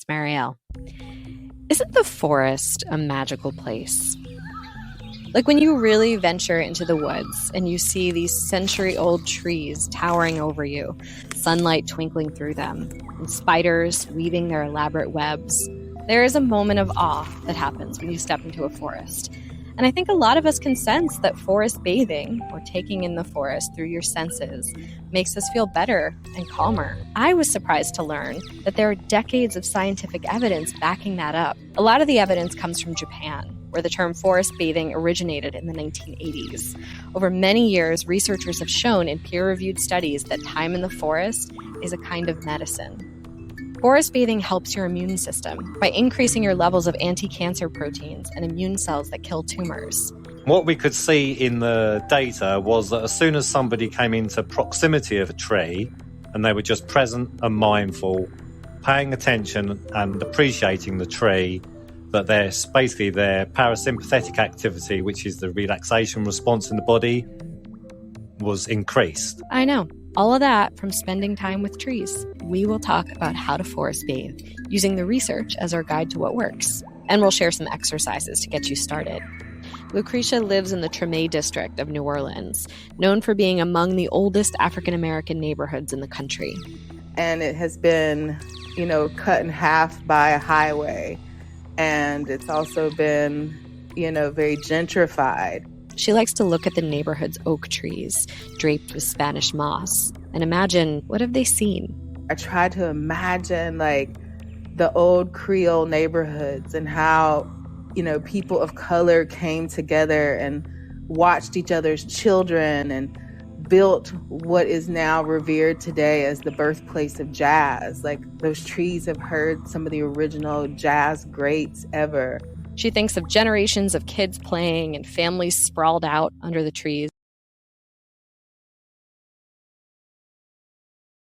Marielle. Isn't the forest a magical place? Like when you really venture into the woods and you see these century-old trees towering over you, sunlight twinkling through them, and spiders weaving their elaborate webs, there is a moment of awe that happens when you step into a forest. And I think a lot of us can sense that forest bathing, or taking in the forest through your senses, makes us feel better and calmer. I was surprised to learn that there are decades of scientific evidence backing that up. A lot of the evidence comes from Japan, where the term forest bathing originated in the 1980s. Over many years, researchers have shown in peer-reviewed studies that time in the forest is a kind of medicine. Forest bathing helps your immune system by increasing your levels of anti-cancer proteins and immune cells that kill tumors. What we could see in the data was that as soon as somebody came into proximity of a tree and they were just present and mindful, paying attention and appreciating the tree, that their parasympathetic activity, which is the relaxation response in the body, was increased. I know. All of that from spending time with trees. We will talk about how to forest bathe using the research as our guide to what works. And we'll share some exercises to get you started. Lucretia lives in the Treme district of New Orleans, known for being among the oldest African-American neighborhoods in the country. And it has been, cut in half by a highway. And it's also been, very gentrified. She likes to look at the neighborhood's oak trees, draped with Spanish moss, and imagine, what have they seen? I try to imagine, the old Creole neighborhoods and how, people of color came together and watched each other's children and built what is now revered today as the birthplace of jazz. Those trees have heard some of the original jazz greats ever. She thinks of generations of kids playing and families sprawled out under the trees.